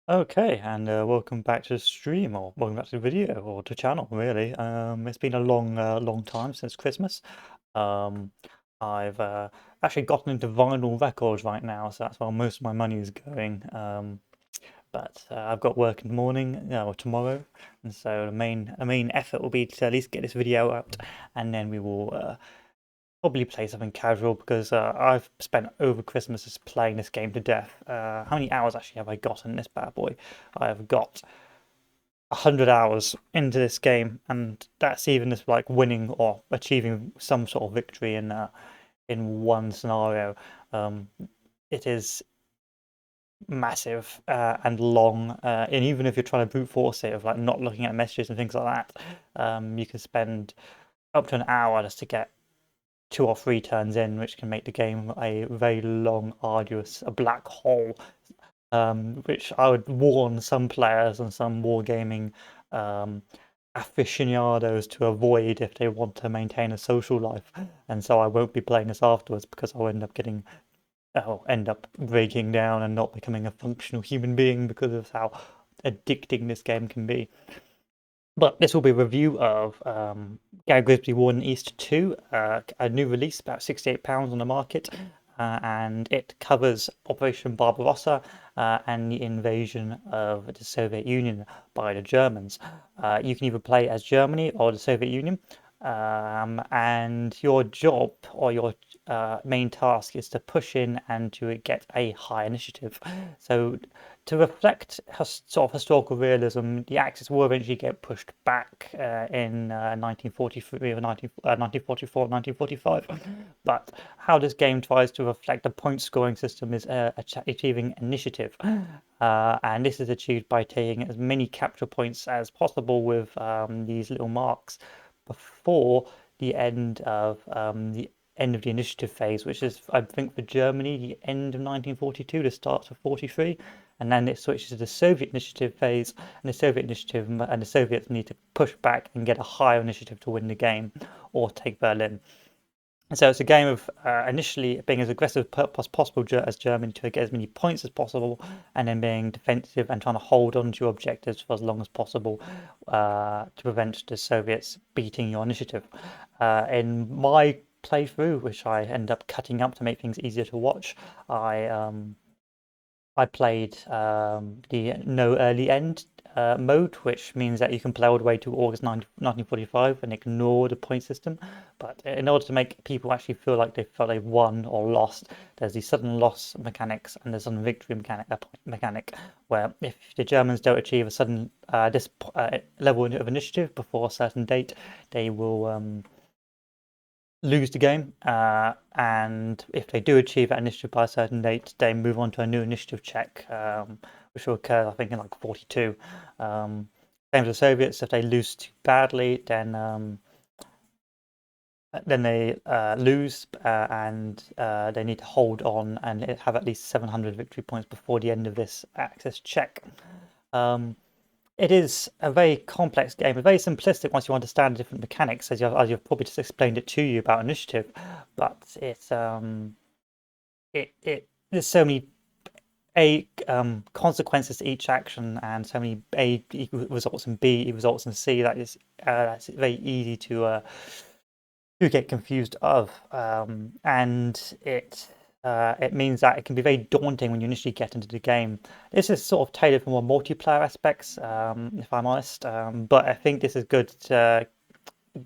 Okay, and welcome back to the stream, or welcome back to the video, or to channel, really. It's been a long time since Christmas. Um, I've actually gotten into vinyl records right now, so that's where most of my money is going. But I've got work in the morning, or tomorrow, and so the main effort will be to at least get this video out, and then we will probably play something casual because I've spent over Christmas just playing this game to death. How many hours actually have I got in this bad boy? I have got 100 hours into this game, and that's even just like winning or achieving some sort of victory in one scenario. Um, it is massive and long, and even if you're trying to brute force it, of like not looking at messages and things like that, you can spend up to an hour just to get 2 or 3 turns in, which can make the game a very long, arduous, a black hole, which I would warn some players and some wargaming um, aficionados to avoid if they want to maintain a social life. And so I won't be playing this afterwards because I'll end up breaking down and not becoming a functional human being because of how addicting this game can be. But this will be a review of Gary Grigsby War in East 2, a new release, about £68 on the market, and it covers Operation Barbarossa and the invasion of the Soviet Union by the Germans. You can either play as Germany or the Soviet Union, and your job or your main task is to push in and to get a high initiative. So to reflect sort of historical realism, the Axis will eventually get pushed back in 1943 or 1944, 1945. But how this game tries to reflect the point scoring system is achieving initiative. And this is achieved by taking as many capture points as possible with these little marks before the end of the initiative phase, which is, I think, for Germany, the end of 1942, the start of 43, and then it switches to the Soviet initiative phase, and the Soviets need to push back and get a higher initiative to win the game or take Berlin. And so it's a game of initially being as aggressive as possible as Germany to get as many points as possible, and then being defensive and trying to hold on to your objectives for as long as possible to prevent the Soviets beating your initiative. In my playthrough, which I end up cutting up to make things easier to watch, I played the no early end mode, which means that you can play all the way to August 1945 and ignore the point system. But in order to make people actually feel like they felt they won or lost, there's the sudden loss mechanics and the sudden victory mechanic, where if the Germans don't achieve a sudden this level of initiative before a certain date, they will lose the game. And if they do achieve that initiative by a certain date, they move on to a new initiative check, which will occur, I think, in like 42. Same as the Soviets, if they lose too badly, then they lose and they need to hold on and have at least 700 victory points before the end of this access check. It is a very complex game, very simplistic once you understand the different mechanics, as you've probably just explained it to you about initiative. But there's so many consequences to each action, and so many results in B results in C that is that's very easy to get confused of, and it means that it can be very daunting when you initially get into the game. This is sort of tailored for more multiplayer aspects, if I'm honest, but I think this is good to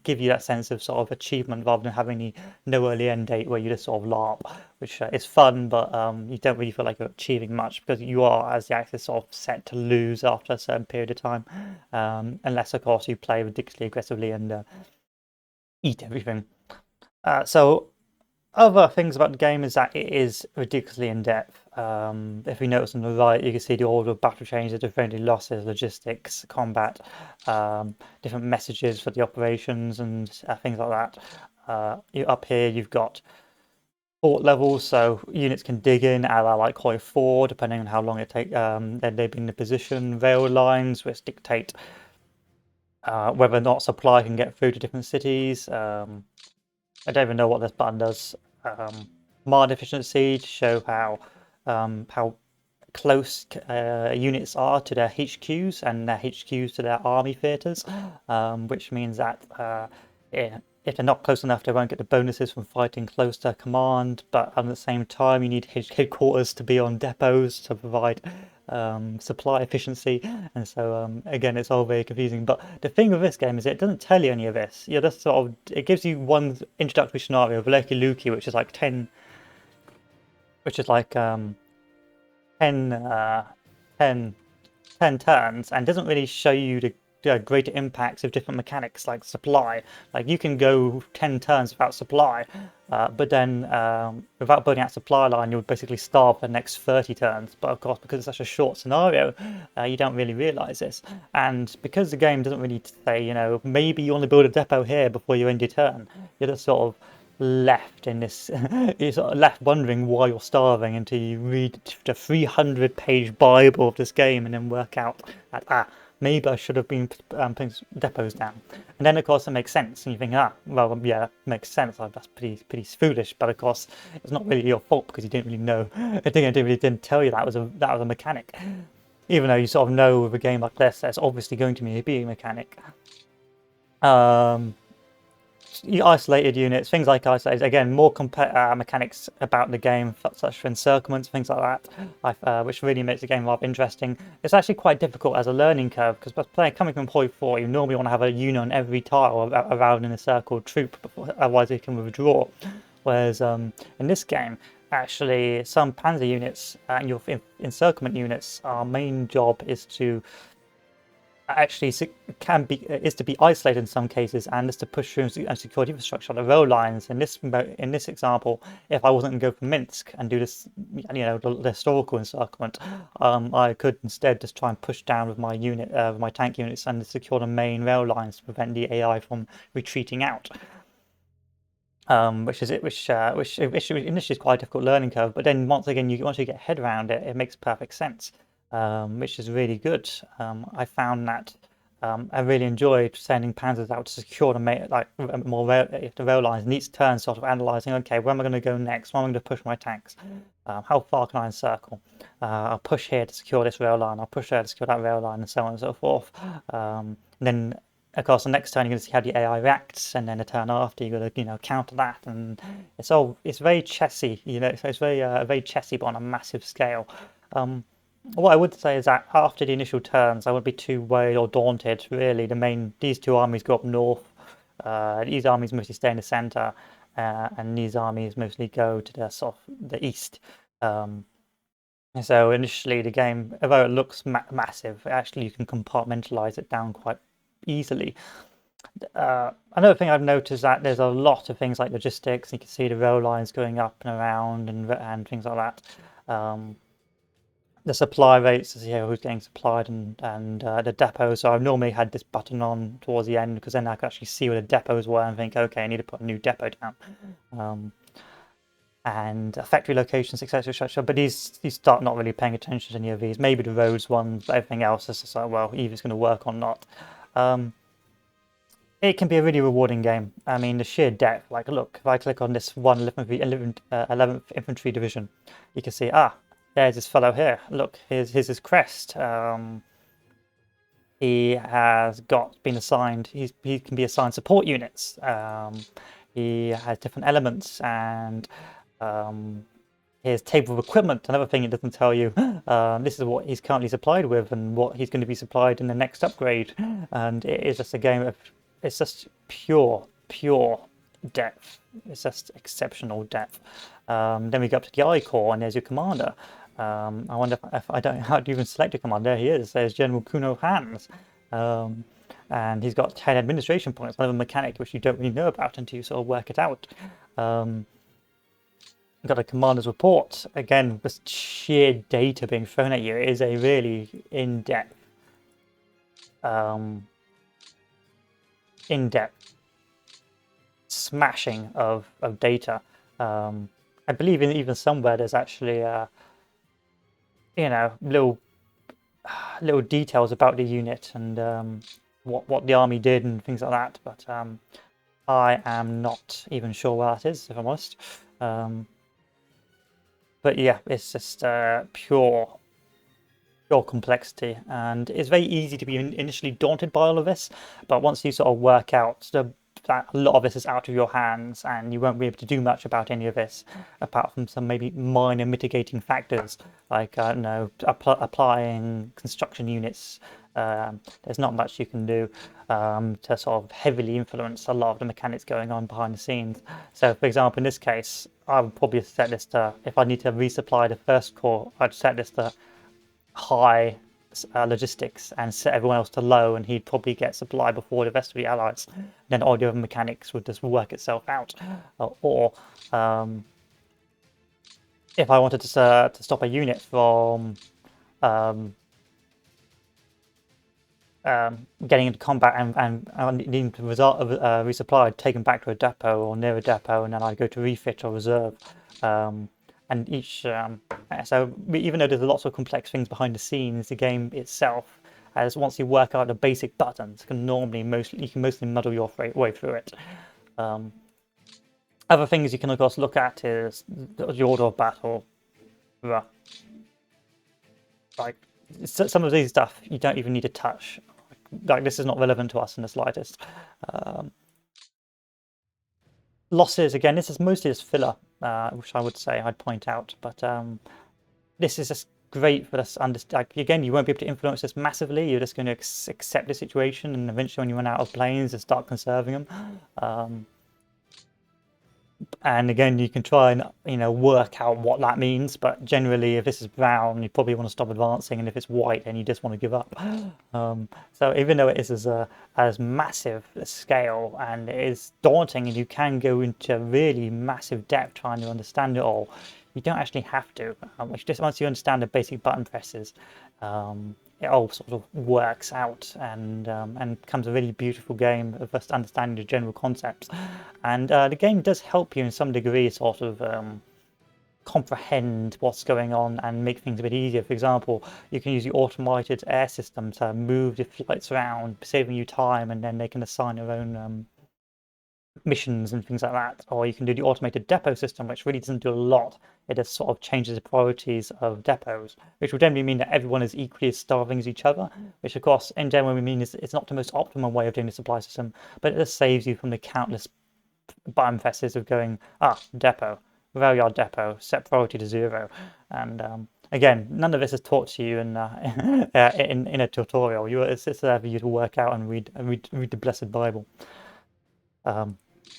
give you that sense of sort of achievement rather than having the no early end date where you just sort of LARP, which is fun, but you don't really feel like you're achieving much because you are, as the Axis, sort of set to lose after a certain period of time, unless, of course, you play ridiculously aggressively and eat everything. So other things about the game is that it is ridiculously in depth. If you notice on the right, you can see the order of battle changes, the friendly losses, logistics, combat, different messages for the operations, and things like that. Up here, you've got fort levels, so units can dig in at like Hoi 4, depending on how long it takes. Then they bring the position, rail lines, which dictate whether or not supply can get through to different cities. I don't even know what this button does. Command efficiency to show how close units are to their HQs and their HQs to their army theatres, which means that if they're not close enough, they won't get the bonuses from fighting close to command, but at the same time, you need headquarters to be on depots to provide supply efficiency, and so again, it's all very confusing. But the thing with this game is it doesn't tell you any of this. You're just sort of, it gives you one introductory scenario of Lucky Luki, which is like 10, which is like 10, 10 10 turns, and doesn't really show you the greater impacts of different mechanics like supply. Like you can go 10 turns without supply, but then without building out supply line, you'll basically starve for the next 30 turns. But of course, because it's such a short scenario, you don't really realize this. And because the game doesn't really say, you know, maybe you want to build a depot here before you end your turn, you're just sort of left in this you're sort of left wondering why you're starving until you read the 300-page bible of this game and then work out that maybe I should have been putting depots down. And then of course it makes sense and you think, well, yeah, that makes sense, that's pretty foolish, but of course it's not really your fault because you didn't really know. I think it really didn't tell you that was a mechanic, even though you sort of know with a game like this there's obviously going to be a mechanic. Isolated units, things like isolated, again, more mechanics about the game, such as encirclements, things like that, which really makes the game rather interesting. It's actually quite difficult as a learning curve, because coming from point 4, you normally want to have a unit on every tile around in a circle troop, otherwise it can withdraw. Whereas in this game, actually, some panzer units and your encirclement units, our main job is to actually is to be isolated in some cases, and is to push through and secure the infrastructure on the rail lines. In this example, if I wasn't going to go for Minsk and do this, you know, the historical encirclement, I could instead just try and push down with my unit, my tank units, and secure the main rail lines to prevent the AI from retreating out. Which initially is quite a difficult learning curve, but then once again, once you get your head around it, it makes perfect sense. Which is really good. I found that I really enjoyed sending panzers out to secure the rail lines, and each turn sort of analysing, okay, where am I going to go next? Where am I going to push my tanks? How far can I encircle? I'll push here to secure this rail line. I'll push there to secure that rail line, and so on and so forth. And then, of course, the next turn you're going to see how the AI reacts, and then the turn after you're going to, you know, counter that, and it's very chessy, you know. So it's very chessy, but on a massive scale. What I would say is that after the initial turns, I wouldn't be too worried or daunted, really. These two armies go up north, these armies mostly stay in the centre, and these armies mostly go to the east. So initially the game, although it looks massive, actually you can compartmentalize it down quite easily. Another thing I've noticed is that there's a lot of things like logistics. You can see the rail lines going up and around and things like that. The supply rates, to see who's getting supplied, and the depots. So I've normally had this button on towards the end because then I can actually see where the depots were and think, okay, I need to put a new depot down. And factory locations, etc., etc. But you start not really paying attention to any of these. Maybe the roads ones, but everything else is just like, well, either it's going to work or not. It can be a really rewarding game. I mean, the sheer depth. Like, look, if I click on this 11th Infantry Division, you can see, there's this fellow here. Look, here's his crest. He has been assigned. He can be assigned support units. He has different elements, and his table of equipment. Another thing it doesn't tell you. This is what he's currently supplied with, and what he's going to be supplied in the next upgrade. And it is just a game of. It's just pure depth. It's just exceptional depth. Then we go up to the I Corps, and there's your commander. I wonder if I don't how do you even select a commander. There he is. There's General Kuno Hans, and he's got 10 administration points. Another mechanic which you don't really know about until you sort of work it out. Got a commander's report. Again, just sheer data being thrown at you. It is a really in-depth smashing of data. I believe even somewhere there's actually little details about the unit and what the army did and things like that. But I am not even sure where that is, if I'm honest. But yeah, it's just pure your complexity, and it's very easy to be initially daunted by all of this, but once you sort of work out that a lot of this is out of your hands and you won't be able to do much about any of this apart from some maybe minor mitigating factors like I don't know, applying construction units. There's not much you can do to sort of heavily influence a lot of the mechanics going on behind the scenes. So for example, in this case, I would probably set this to, if I need to resupply the first core, I'd set this to high logistics and set everyone else to low, and he'd probably get supply before the rest of the allies. Then all the other mechanics would just work itself out. Or if I wanted to stop a unit from getting into combat and needing to resupply, taken back to a depot or near a depot, and then I'd go to refit or reserve. And each so even though there's lots of complex things behind the scenes, the game itself, as once you work out the basic buttons, you can mostly muddle your way through it. Other things you can of course look at is the order of battle. Like some of these stuff you don't even need to touch. Like this is not relevant to us in the slightest. Losses, again, this is mostly just filler, which I would say I'd point out, but this is just great for this. Like, again, you won't be able to influence this massively. You're just going to accept the situation, and eventually, when you run out of planes, just start conserving them. And again, you can try and work out what that means. But generally, if this is brown, you probably want to stop advancing, and if it's white, then you just want to give up. So even though it is as massive a scale and it is daunting, and you can go into really massive depth trying to understand it all, you don't actually have to. Just once you understand the basic button presses, it all sort of works out and becomes a really beautiful game of just understanding the general concepts. And the game does help you in some degree sort of comprehend what's going on and make things a bit easier. For example, you can use the automated air system to move the flights around, saving you time, and then they can assign their own missions and things like that. Or you can do the automated depot system, which really doesn't do a lot. It just sort of changes the priorities of depots, which would generally mean that everyone is equally as starving as each other, which of course in general we mean is it's not the most optimal way of doing the supply system, but it just saves you from the countless button presses of going, depot, rail depot, set priority to 0. And again, none of this is taught to you in in a tutorial. It's there for you to work out and read the blessed Bible.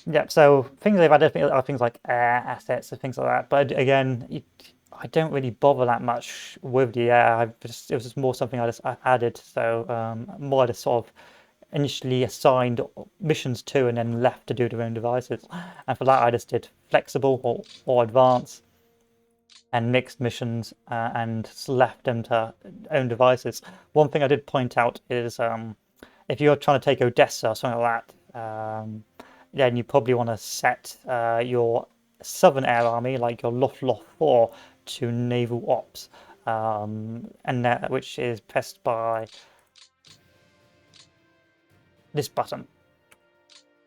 Yeah, so things they've added are things like air assets and things like that. But again, I don't really bother that much with the air. It was just more something I just added. So more just sort of initially assigned missions to and then left to do their own devices. And for that, I just did flexible or advanced and mixed missions and left them to own devices. One thing I did point out is if you're trying to take Odessa or something like that, then you probably want to set your Southern Air Army, like your Luftwaffe 4, to Naval Ops, which is pressed by this button.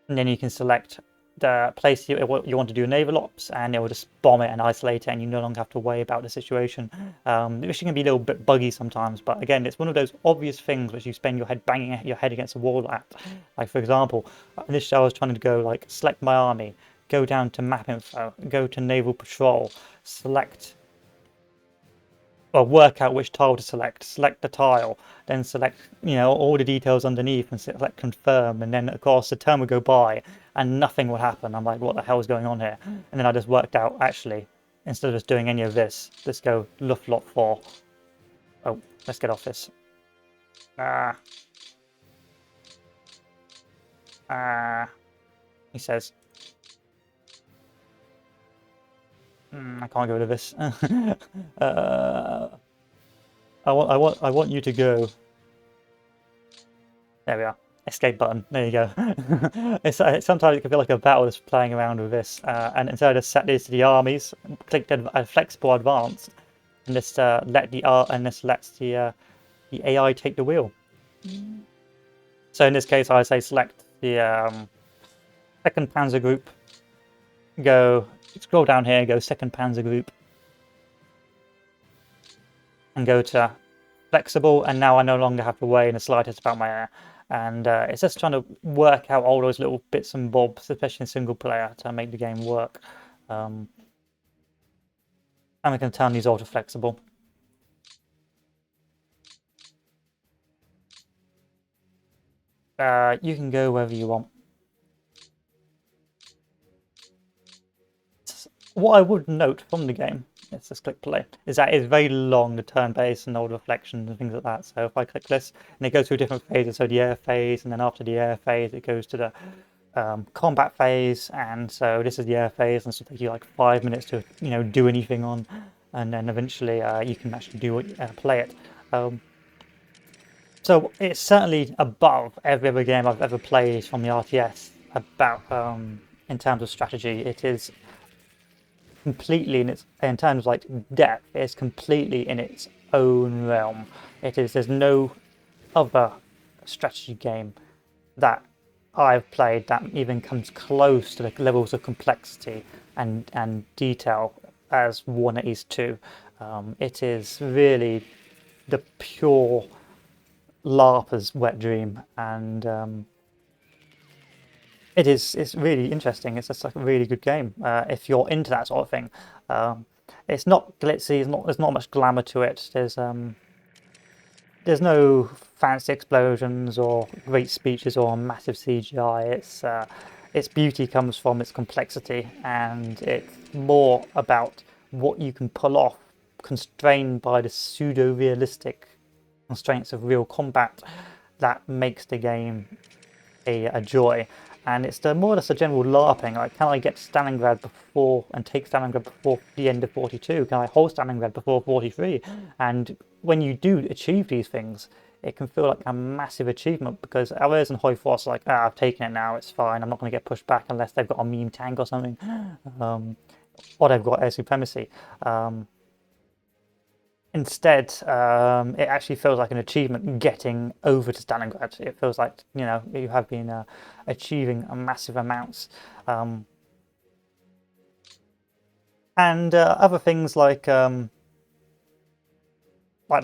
And then you can select the place you want to do naval ops, and it will just bomb it and isolate it, and you no longer have to worry about the situation, which can be a little bit buggy sometimes. But again, it's one of those obvious things which you spend your head banging your head against the wall at. Like for example, initially I was trying to go like select my army, go down to map info, go to naval patrol, select or work out which tile to select the tile, then select all the details underneath and select confirm, and then of course the turn would go by and nothing would happen. I'm like, what the hell is going on here? And then I just worked out, actually, instead of just doing any of this, let's go Luftwaffe 4. Oh, let's get off this. He says, I can't go rid of this. I want you to go. There we are. Escape button. There you go. Sometimes it can feel like a battle just playing around with this. And instead I just set these to the armies, clicked flexible advanced, and just lets the AI take the wheel. So in this case, I say select the 2nd Panzer Group. Go scroll down here. Go 2nd Panzer Group, and go to flexible, and now I no longer have to worry in the slightest about my air. And it's just trying to work out all those little bits and bobs, especially in single player, to make the game work. And we can turn these auto flexible. You can go wherever you want. What I would note from the game, let's just click play, is that it's very long, the turn-based and all the reflections and things like that. So if I click this, and it goes through different phases, so the air phase, and then after the air phase, it goes to the combat phase, and so this is the air phase, and so it takes you like 5 minutes to do anything on, and then eventually you can actually play it. So it's certainly above every other game I've ever played from the RTS about in terms of strategy. It is completely in terms of like depth, it's completely in its own realm. There's no other strategy game that I've played that even comes close to the levels of complexity and detail as one is to. It is really the pure LARPer's wet dream, and it's really interesting. It's just like a really good game if you're into that sort of thing. It's not glitzy. There's not much glamour to it. There's no fancy explosions or great speeches or massive CGI. Its beauty comes from its complexity, and it's more about what you can pull off, constrained by the pseudo-realistic constraints of real combat, that makes the game a joy. And it's more or less a general LARPing. Like, can I get Stalingrad before and take Stalingrad before the end of 42? Can I hold Stalingrad before 43? And when you do achieve these things, it can feel like a massive achievement, because others in Hoyforce are like, I've taken it now, it's fine, I'm not going to get pushed back unless they've got a meme tank or something, or they've got air supremacy. Instead, it actually feels like an achievement getting over to Stalingrad. It feels like you have been achieving a massive amounts, and other things like the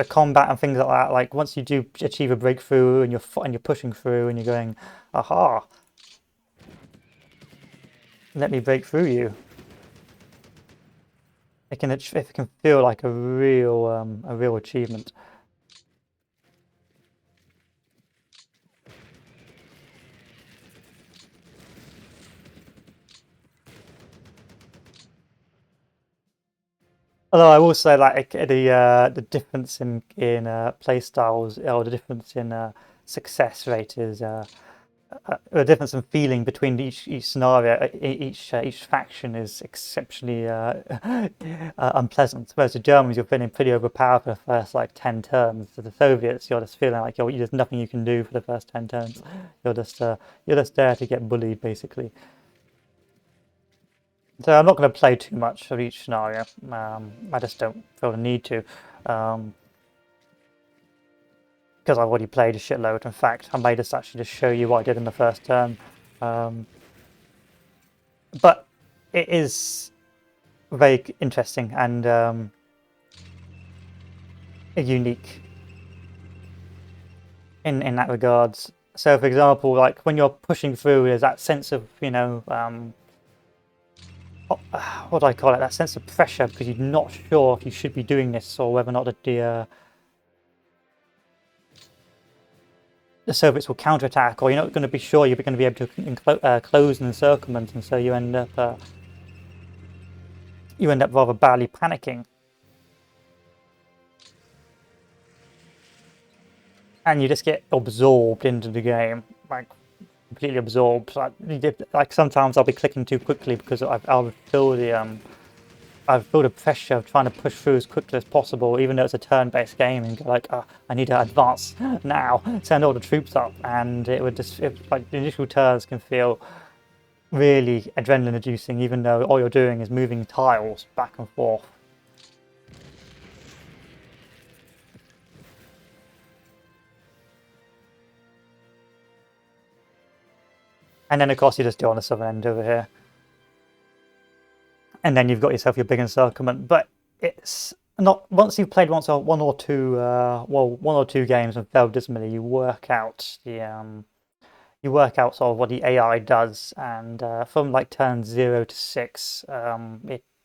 combat and things like that. Like once you do achieve a breakthrough and you're pushing through and you're going, aha, let me break through you. It can feel like a real achievement. Although I will say, like, the difference in play styles, or the difference in success rate is the difference in feeling between each scenario, each faction is exceptionally unpleasant. Whereas the Germans, you're feeling pretty overpowered for the first like 10 turns. To the Soviets, you're just feeling like there's nothing you can do for the first 10 turns. You're just there to get bullied, basically. So I'm not going to play too much of each scenario. I just don't feel the need to, because I've already played a shitload. In fact, I may just actually just show you what I did in the first turn. But it is very interesting and unique in that regards. So, for example, like when you're pushing through, there's that sense of what do I call it? That sense of pressure, because you're not sure if you should be doing this or whether or not the Soviets will counterattack, or you're not going to be sure you're going to be able to close and encirclement, and so you end up rather badly panicking, and you just get absorbed into the game, like completely absorbed. Like sometimes I'll be clicking too quickly because I'll feel the pressure of trying to push through as quickly as possible, even though it's a turn-based game, and go like, I need to advance now, send all the troops up, and like the initial turns can feel really adrenaline-inducing, even though all you're doing is moving tiles back and forth. And then of course you just do on the southern end over here. And then you've got yourself your big encirclement, but it's not once you've played one or two one or two games and failed dismally, you work out sort of what the AI does, and from like turn 0 to 6,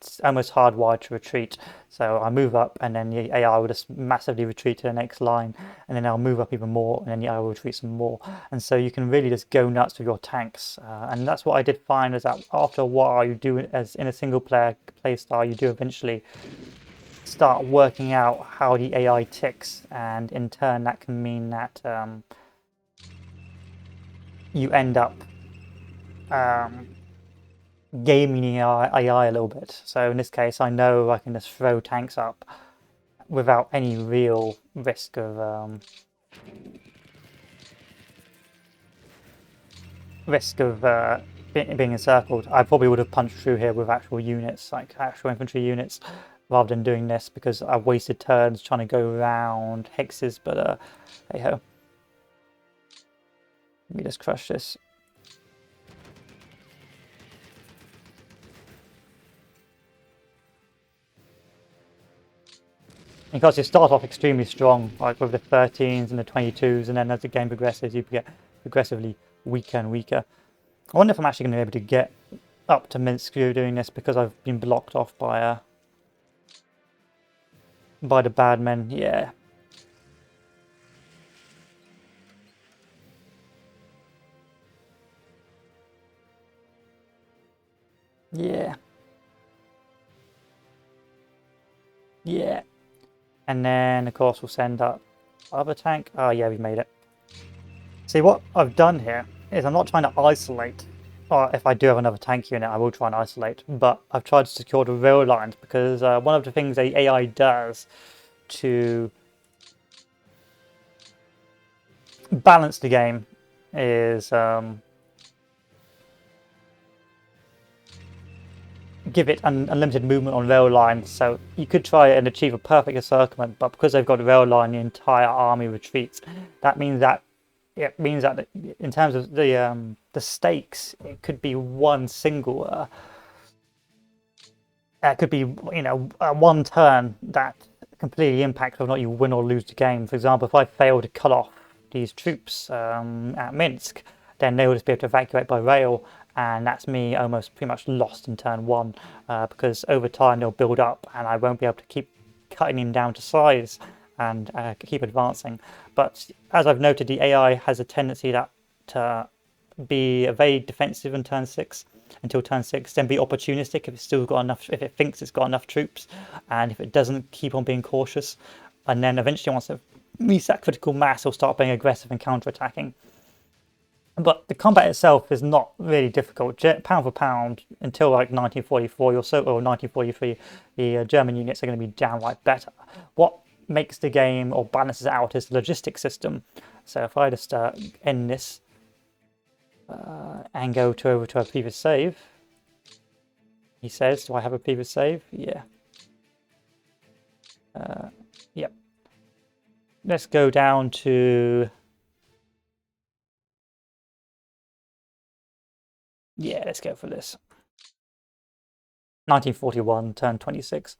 it's almost hardwired to retreat. So I move up, and then the AI will just massively retreat to the next line, and then I'll move up even more, and then the AI will retreat some more. And so you can really just go nuts with your tanks, and that's what I did find, is that after a while, you do, as in a single player play style, you do eventually start working out how the AI ticks, and in turn that can mean that you end up gaming the AI a little bit. So in this case, I know I can just throw tanks up without any real risk of being encircled. I probably would have punched through here with actual units, like actual infantry units, rather than doing this, because I've wasted turns trying to go around hexes. But hey ho, let me just crush this. Because you start off extremely strong, like with the 13s and the 22s, and then as the game progresses, you get progressively weaker and weaker. I wonder if I'm actually going to be able to get up to Minsk doing this, because I've been blocked off by the bad men. Yeah. Yeah. Yeah. And then, of course, we'll send up other tank. Oh, yeah, we've made it. See, what I've done here is I'm not trying to isolate. Or if I do have another tank unit, I will try and isolate. But I've tried to secure the rail lines, because one of the things the AI does to balance the game is give it unlimited movement on rail lines. So you could try and achieve a perfect encirclement, but because they've got a rail line, the entire army retreats. That means that in terms of the stakes, it could be one single. It could be one turn that completely impacts whether or not you win or lose the game. For example, if I fail to cut off these troops at Minsk, then they will just be able to evacuate by rail, and that's me almost pretty much lost in turn 1, because over time they'll build up, and I won't be able to keep cutting him down to size and keep advancing. But as I've noted, the AI has a tendency to be very defensive in turn 6 until turn 6, then be opportunistic if it's still got enough, if it thinks it's got enough troops, and if it doesn't, keep on being cautious, and then eventually once it reach that critical mass, it'll start being aggressive and counter-attacking. But the combat itself is not really difficult. Pound for pound, until like 1944 or 1943, the German units are going to be downright better. What makes the game or balances it out is the logistics system. So if I just end this and go over to our previous save, he says, do I have a previous save? Yeah. Yep. Let's go down to... Yeah, let's go for this. 1941, turn 26.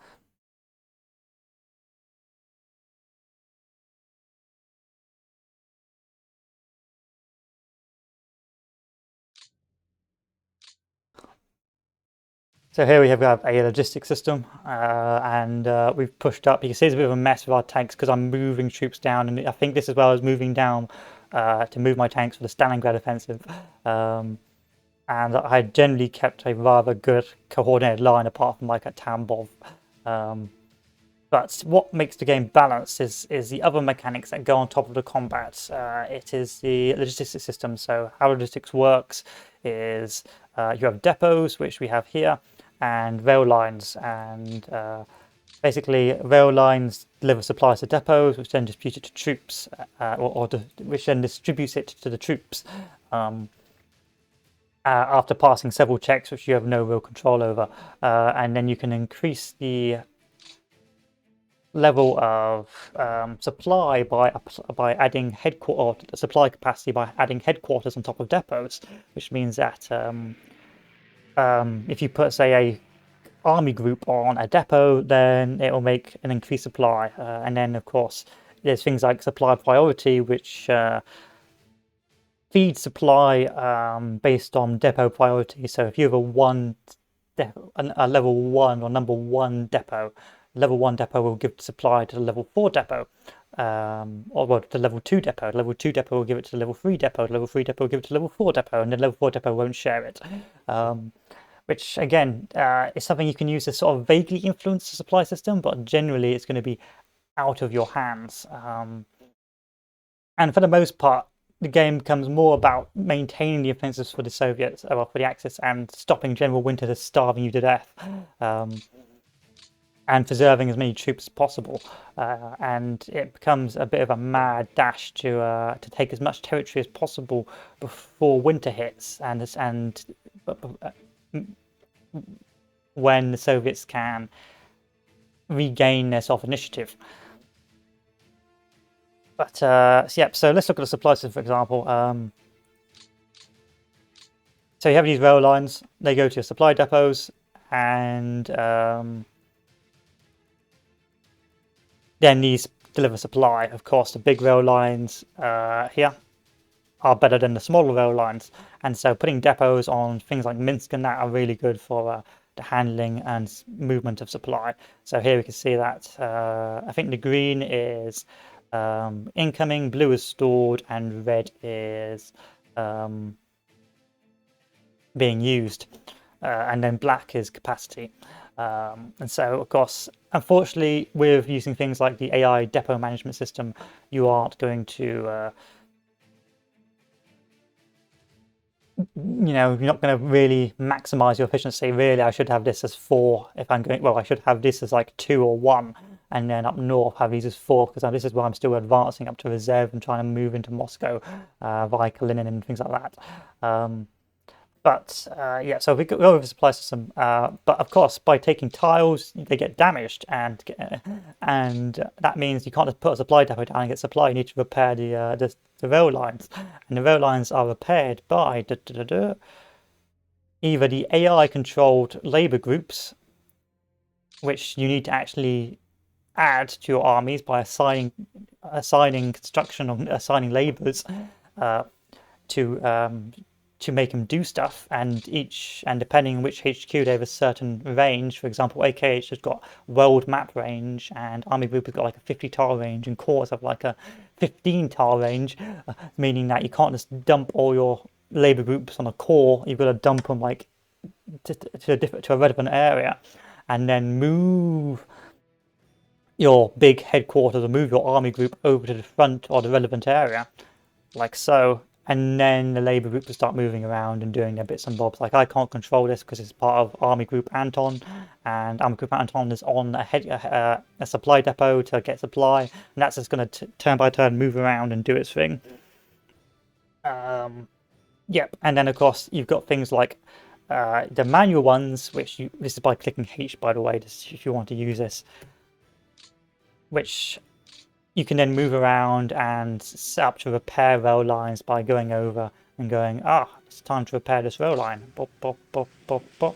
So here we have a logistics system, and we've pushed up. You can see it's a bit of a mess with our tanks because I'm moving troops down, and I think this is where I was moving down to move my tanks for the Stalingrad offensive. And I generally kept a rather good coordinated line, apart from like at Tambov. But what makes the game balanced is the other mechanics that go on top of the combat. It is the logistics system. So how logistics works is you have depots, which we have here, and rail lines. And basically, rail lines deliver supplies to depots, which then distribute it to troops, which then distributes it to the troops. After passing several checks, which you have no real control over, and then you can increase the level of supply by adding supply capacity by adding headquarters on top of depots, which means that if you put, say, army group on a depot, then it will make an increased supply. And then, of course, there's things like supply priority, which feed supply based on depot priority. So if you have a level 1 or number 1 depot, level 1 depot will give supply to the level 4 depot, or well, the level 2 depot. Level 2 depot will give it to the level 3 depot. Level 3 depot will give it to level 4 depot, and the level 4 depot won't share it. Which again is something you can use to sort of vaguely influence the supply system, but generally it's going to be out of your hands. And for the most part, the game becomes more about maintaining the offensives for the Soviets, well, for the Axis, and stopping General Winter to starving you to death, and preserving as many troops as possible. And it becomes a bit of a mad dash to take as much territory as possible before winter hits, and when the Soviets can regain their self-initiative. But so let's look at the supply system, for example. So you have these rail lines, they go to your supply depots, and then these deliver supply. Of course, the big rail lines here are better than the smaller rail lines, and so putting depots on things like Minsk and that are really good for the handling and movement of supply. So here we can see that I think the green is incoming, blue is stored, and red is being used, and then black is capacity. And so, of course, unfortunately, with using things like the AI depot management system, you aren't going to you're not going to really maximize your efficiency. Really, I should have this as 4 if I'm going, well, I should have this as like 2 or 1, and then up north have these as 4, because this is where I'm still advancing up to reserve and trying to move into Moscow via Kalinin and things like that. So if we go over the supply system, but of course, by taking tiles, they get damaged, and that means you can't just put a supply depot down and get supply. You need to repair the rail lines, and the rail lines are repaired by either the AI-controlled labor groups, which you need to actually add to your armies by assigning construction or assigning laborers to make them do stuff, and depending on which HQ they have a certain range. For example, AKH has got world map range, and Army Group has got like a 50 tile range, and Corps have like a 15 tile range, meaning that you can't just dump all your labor groups on a core. You've got to dump them like to a relevant area, and then move your big headquarters or move your army group over to the front or the relevant area, like so. And then the labor group will start moving around and doing their bits and bobs. Like, I can't control this because it's part of Army Group Anton, and Army Group Anton is on a supply depot to get supply, and that's just going to turn by turn move around and do its thing. Yep, and then of course you've got things like the manual ones, which this is by clicking H, by the way, if you want to use this, which you can then move around and set up to repair rail lines by going over and going, it's time to repair this rail line. Bop, bop, bop, bop, bop.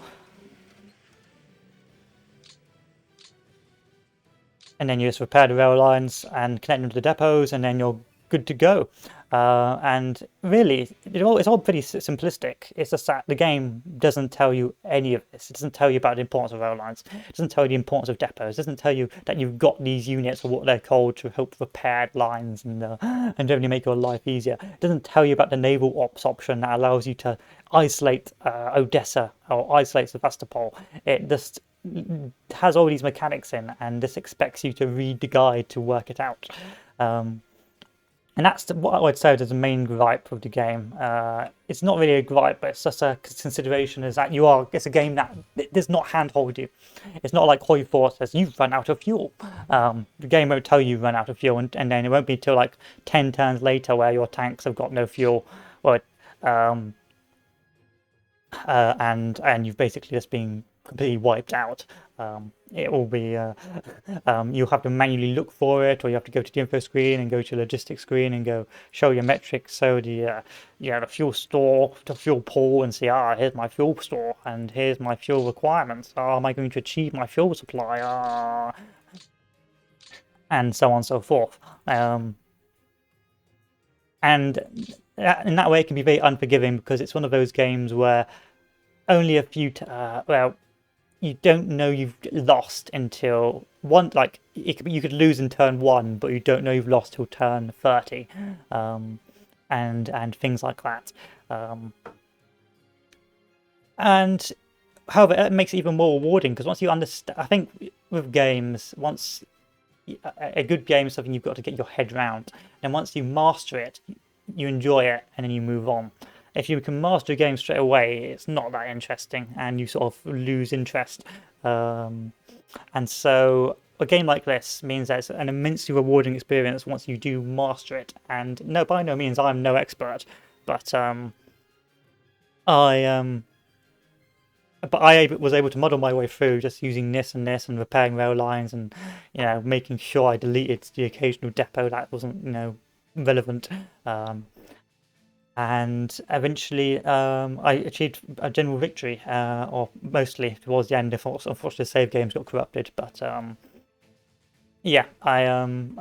And then you just repair the rail lines and connect them to the depots, and then you're good to go. And really, it's all pretty simplistic. It's just that the game doesn't tell you any of this. It doesn't tell you about the importance of rail lines. It doesn't tell you the importance of depots. It doesn't tell you that you've got these units, or what they're called, to help repair lines and generally make your life easier. It doesn't tell you about the naval ops option that allows you to isolate Odessa or isolate Sevastopol. It just has all these mechanics in, and this expects you to read the guide to work it out. And that's what I would say is the main gripe of the game. It's not really a gripe, but it's just a consideration, is that it's a game that does not handhold you. It's not like Hoi 4 says, you've run out of fuel. The game won't tell you run out of fuel, and then it won't be until like 10 turns later where your tanks have got no fuel, and you've basically just been completely wiped out. It will be you'll have to manually look for it, or you have to go to the info screen and go to logistics screen and go show your metrics. So the fuel store, the fuel pool, and say, here's my fuel store and here's my fuel requirements. Am I going to achieve my fuel supply? And so on and so forth. And in that way, it can be very unforgiving because it's one of those games where only a few, you don't know you've lost until one, like you could lose in turn 1, but you don't know you've lost till turn 30, and things like that. And however, it makes it even more rewarding because once you understand, I think with games, once a good game is something you've got to get your head around, and once you master it, you enjoy it, and then you move on. If you can master a game straight away, it's not that interesting, and you sort of lose interest. And so a game like this means that it's an immensely rewarding experience once you do master it. And no, by no means I'm no expert, but I was able to muddle my way through just using this and repairing rail lines and making sure I deleted the occasional depot that wasn't relevant. And eventually I achieved a general victory, or mostly towards the end. Unfortunately, the save games got corrupted, but yeah, and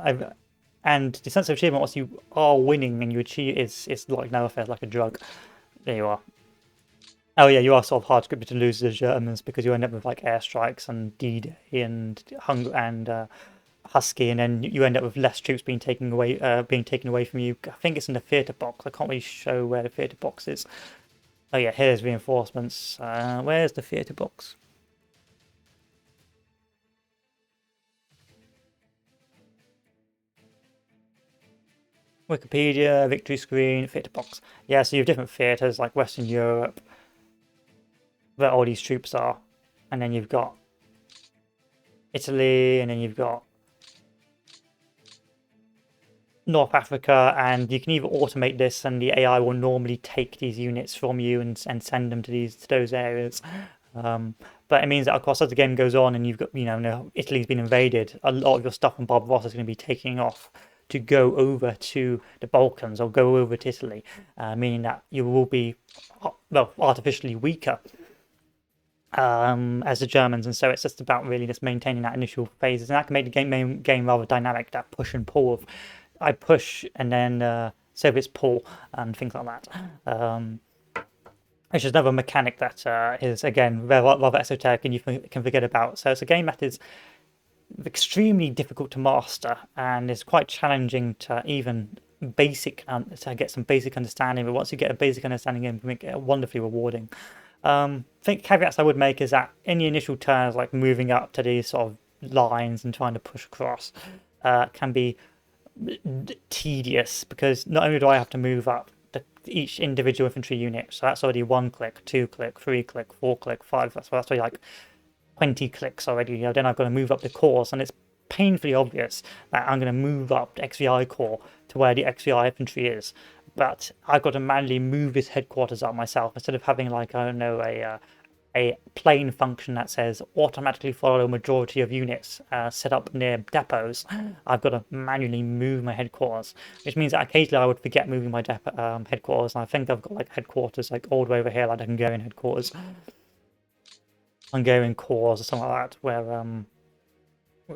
the sense of achievement once you are winning and you achieve is like no affair, like a drug. There you are. Oh yeah, you are sort of hard scripted to lose the Germans because you end up with like airstrikes and D-Day and Husky, and then you end up with less troops being taken away from you. I think it's in the theatre box. I can't really show where the theatre box is. Oh yeah, here's reinforcements. Where's the theatre box? Wikipedia, victory screen, theatre box. Yeah, so you have different theatres like Western Europe, where all these troops are, and then you've got Italy, and then you've got North Africa, and you can either automate this and the AI will normally take these units from you and send them to those areas. But it means that, of course, as the game goes on and you've got, Italy's been invaded, a lot of your stuff on Barbarossa is going to be taking off to go over to the Balkans or go over to Italy, meaning that you will be, artificially weaker as the Germans, and so it's just about really just maintaining that initial phases, and that can make the game rather dynamic. That push and pull of I push and then Soviets pull and things like that. Which is another mechanic that is again rather esoteric and you can forget about. So it's a game that is extremely difficult to master and is quite challenging to even to get some basic understanding. But once you get a basic understanding, it can make it wonderfully rewarding. I think caveats I would make is that in the initial turns, like moving up to these sort of lines and trying to push across, can be tedious because not only do I have to move up each individual infantry unit, so that's already 1 click, 2 click, 3 click, 4 click, 5. That's already like 20 clicks already. Then I've got to move up the cores, and it's painfully obvious that I'm going to move up the XVI core to where the XVI infantry is. But I've got to manually move his headquarters up myself instead of having like I don't know a plain function that says automatically follow a majority of units set up near depots. I've got to manually move my headquarters, which means that occasionally I would forget moving my headquarters, and I think I've got like headquarters like all the way over here, like the Hungarian headquarters, Hungarian cores or something like that, where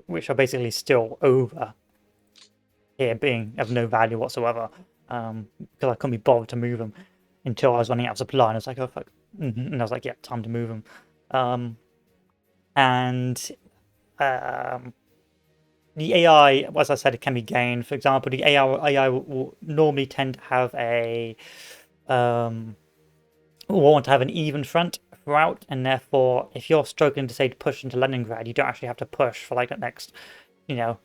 which are basically still over here, being of no value whatsoever, because I couldn't be bothered to move them until I was running out of supply, and I was like, oh fuck. And I was like, yeah, time to move them. The AI, as I said, it can be gained. For example, the AI will normally tend to have will want to have an even front throughout, and therefore, if you're struggling to push into Leningrad, you don't actually have to push for like the next, 4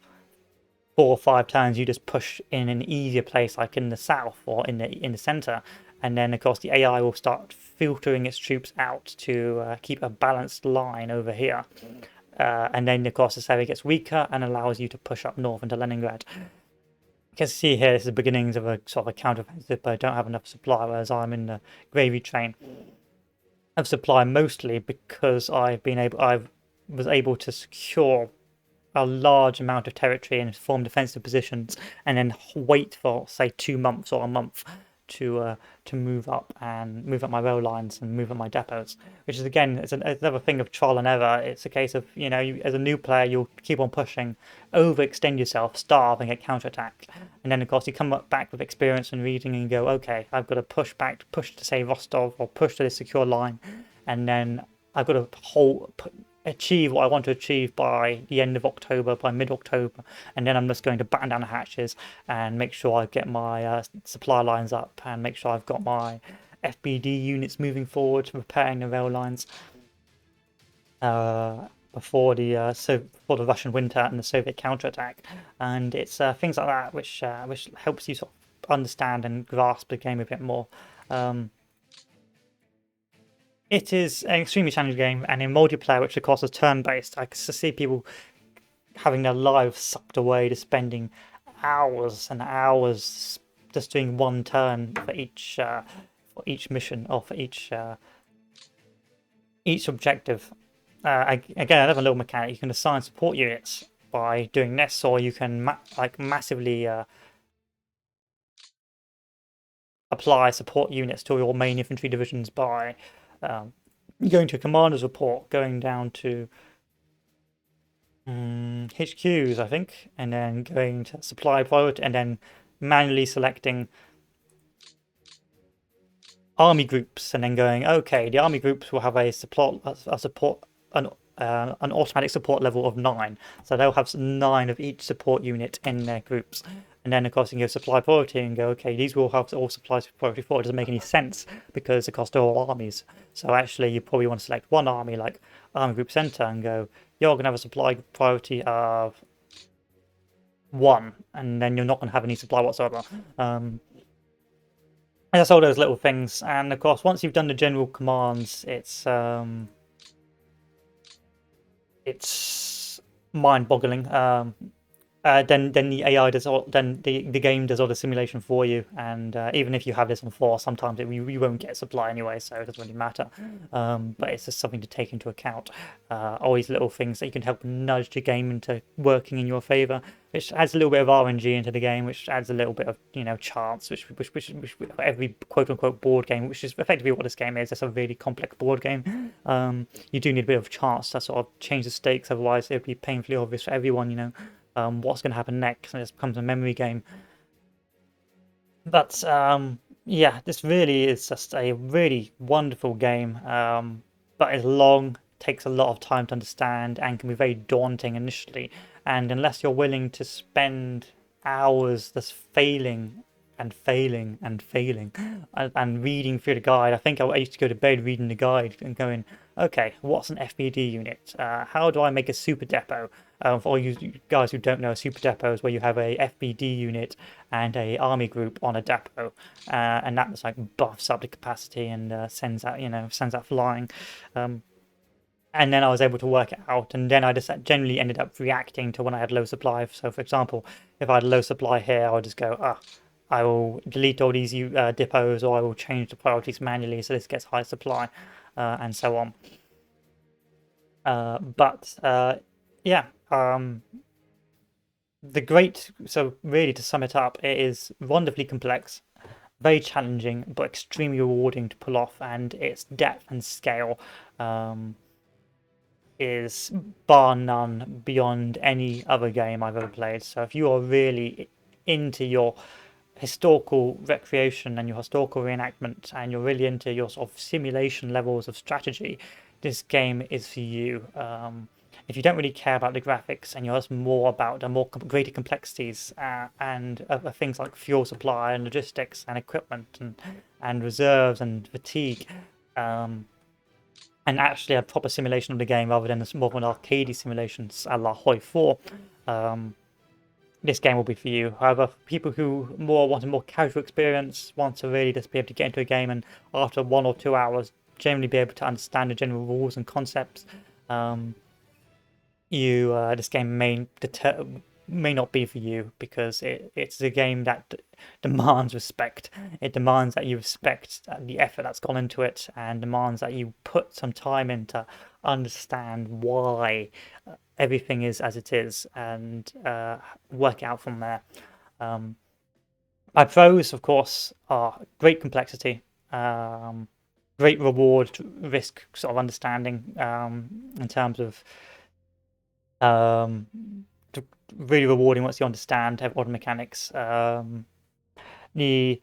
or 5 turns. You just push in an easier place, like in the south or in the center. And then, of course, the AI will start filtering its troops out to keep a balanced line over here. And then, of course, this area gets weaker and allows you to push up north into Leningrad. You can see here, this is the beginnings of a sort of a counteroffensive, but I don't have enough supply, whereas I'm in the gravy train of supply mostly because I've was able to secure a large amount of territory and form defensive positions, and then wait for say 2 months or a month to move up my rail lines and move up my depots, which is again it's another thing of trial and error. It's a case of as a new player you'll keep on pushing, overextend yourself, starve and get counterattacked, and then of course you come back with experience and reading and go, okay, I've got to push to say Rostov or push to this secure line, and then I've got to achieve what I want to achieve by the end of October, by mid-October, and then I'm just going to batten down the hatches and make sure I get my supply lines up and make sure I've got my FBD units moving forward, repairing the rail lines before the before the Russian winter and the Soviet counterattack. And it's things like that which helps you sort of understand and grasp the game a bit more. It is an extremely challenging game, and in multiplayer, which of course is turn-based, I can see people having their lives sucked away to spending hours and hours just doing one turn for each mission or for each objective. Again, another little mechanic: you can assign support units by doing this, or you can massively apply support units to your main infantry divisions by going to commander's report, going down to HQs, I think, and then going to supply priority, and then manually selecting army groups, and then going, okay, the army groups will have an automatic support level of 9, so they'll have 9 of each support unit in their groups. And then of course you can go supply priority and go, okay, these will have all supplies priority 4. It doesn't make any sense because of course they're all armies. So actually you probably want to select one army like Army Group Center and go, you're going to have a supply priority of 1, and then you're not going to have any supply whatsoever. And that's all those little things. And of course once you've done the general commands, it's mind-boggling. Then the AI does all. Then the game does all the simulation for you, and even if you have this on 4, sometimes you won't get supply anyway, so it doesn't really matter. But it's just something to take into account. Always little things that you can help nudge the game into working in your favor, which adds a little bit of RNG into the game, which adds a little bit of chance, which for every quote unquote board game, which is effectively what this game is. It's a really complex board game. You do need a bit of chance to sort of change the stakes, otherwise it would be painfully obvious for everyone. What's going to happen next, and it becomes a memory game. But yeah, this really is just a really wonderful game, but it's long, takes a lot of time to understand, and can be very daunting initially. And unless you're willing to spend hours just failing and failing and failing and reading through the guide, I think I used to go to bed reading the guide and going, okay, what's an FBD unit? How do I make a super depot? For all you guys who don't know, a super depot is where you have a FBD unit and a army group on a depot, and that just like buffs up the capacity and sends out flying. And then I was able to work it out, and then I just generally ended up reacting to when I had low supply. So, for example, if I had low supply here, I would just go, I will delete all these depots, or I will change the priorities manually so this gets high supply, and so on. Yeah. So really to sum it up, it is wonderfully complex, very challenging, but extremely rewarding to pull off, and its depth and scale is bar none beyond any other game I've ever played. So if you are really into your historical recreation and your historical reenactment, and you're really into your sort of simulation levels of strategy, this game is for you. If you don't really care about the graphics and you're just more about the greater complexities and things like fuel supply and logistics and equipment and reserves and fatigue, and actually a proper simulation of the game rather than more of an arcadey simulations a la Hoi 4, this game will be for you. However, for people who want a more casual experience, want to really just be able to get into a game and after 1 or 2 hours generally be able to understand the general rules and concepts, this game may not be for you, because it's a game that demands respect. It demands that you respect the effort that's gone into it, and demands that you put some time into understand why everything is as it is, and work out from there. My pros, of course, are great complexity, great reward risk sort of understanding, in terms of really rewarding once you understand order mechanics. The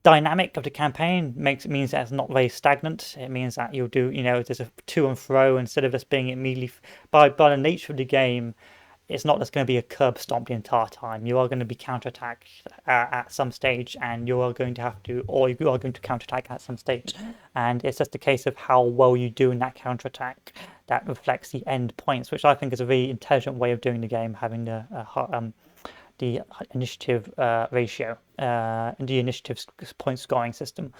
dynamic of the campaign means that it's not very stagnant. It means that you'll do, there's a to and fro instead of just being immediately by the nature of the game. It's not just going to be a curb stomp the entire time. You are going to be counterattacked at some stage, and you are going to have to, or you are going to counterattack at some stage. And it's just a case of how well you do in that counterattack that reflects the end points, which I think is a very intelligent way of doing the game, having the initiative ratio and the initiative point scoring system.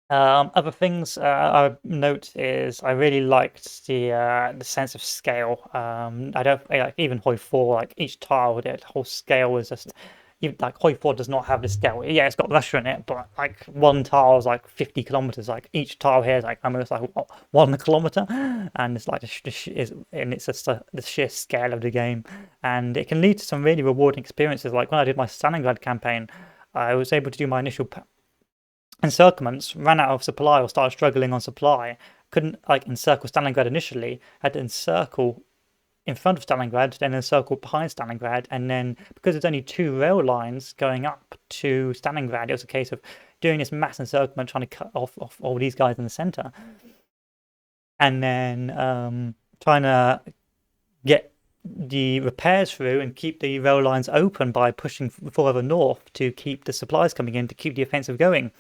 Other things I note is I really liked the sense of scale. I don't like even Hoi 4, like each tile, the whole scale is just even like Hoi 4 does not have the scale. Yeah, it's got Russia in it, but like one tile is like 50 kilometers. Like each tile here is like almost like 1 kilometer, and it's like and it's just the sheer scale of the game, and it can lead to some really rewarding experiences. Like when I did my Stalingrad campaign, I was able to do my initial encirclements, ran out of supply or started struggling on supply, couldn't like encircle Stalingrad initially, had to encircle in front of Stalingrad, then encircle behind Stalingrad, and then because there's only 2 rail lines going up to Stalingrad, it was a case of doing this mass encirclement, trying to cut off all these guys in the center, and then trying to get the repairs through and keep the rail lines open by pushing further north to keep the supplies coming in to keep the offensive going.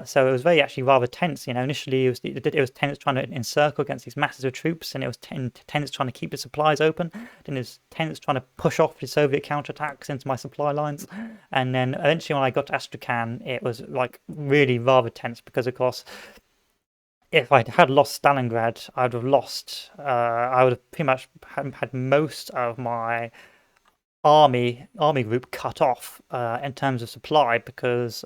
So it was actually rather tense. Initially it was tense trying to encircle against these masses of troops, and it was tense trying to keep the supplies open. Then it was tense trying to push off the Soviet counterattacks into my supply lines. And then eventually when I got to Astrakhan, it was like really rather tense because, of course, if I had lost Stalingrad, I would have lost. I would have pretty much had most of my army group cut off in terms of supply because.